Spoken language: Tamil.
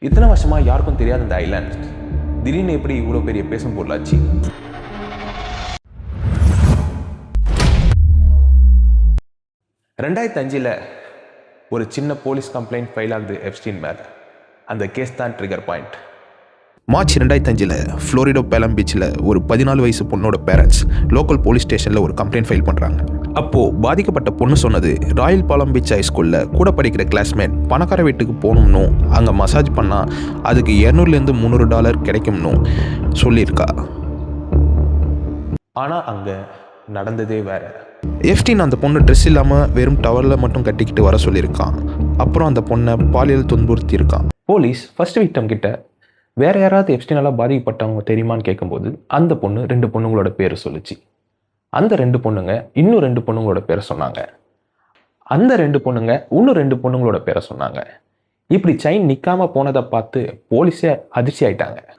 இத்தனை வருஷமா யாருக்கும் தெரியாத இந்த ஐலாண்ட் திடீர்னு எப்படி இவ்வளோ பெரிய பேசும் பொருளாச்சு? 2005 ஒரு சின்ன போலீஸ் கம்ப்ளைண்ட் ஃபைல் ஆகுது எப்ஸ்டீன் மேலே. அந்த கேஸ் தான் ட்ரிகர் பாயிண்ட். மார்ச் 2005 ஃப்ளோரிடோ பேலம் பீச்சில் ஒரு 14 வயசு பொண்ணோட பேரண்ட்ஸ் லோக்கல் போலீஸ் ஸ்டேஷனில் ஒரு கம்ப்ளைண்ட் ஃபைல் பண்ணுறாங்க. அப்போது பாதிக்கப்பட்ட பொண்ணு சொன்னது, ராயல் பாலம் பீச் ஹைஸ்கூலில் கூட படிக்கிற கிளாஸ்மேட் பணக்கார வீட்டுக்கு போகணும்னு, அங்கே மசாஜ் பண்ணால் அதுக்கு $200-300 கிடைக்கும்னு சொல்லியிருக்கா. ஆனால் அங்கே நடந்ததே வேற. எப்ஸ்டீன் அந்த பொண்ணு ட்ரெஸ் இல்லாமல் வெறும் டவரில் மட்டும் கட்டிக்கிட்டு வர சொல்லியிருக்கான். அப்புறம் அந்த பொண்ணை பாலியல் துன்புறுத்தியிருக்கான். போலீஸ் ஃபர்ஸ்ட் விக்டம் கிட்ட வேற யாராவது எப்ஸ்டீனால் பாதிக்கப்பட்டவங்க தெரியுமான்னு கேட்கும்போது அந்த பொண்ணு 2 பொண்ணுங்களோட பேர் சொல்லிச்சு. அந்த 2 பொண்ணுங்க இன்னும் 2 பொண்ணுங்களோட பேரை சொன்னாங்க. அந்த 2 பொண்ணுங்க இன்னும் 2 பொண்ணுங்களோட பேரை சொன்னாங்க. இப்படி செயின் நிற்காம போனதை பார்த்து போலீஸே அதிர்ச்சி ஆயிட்டாங்க.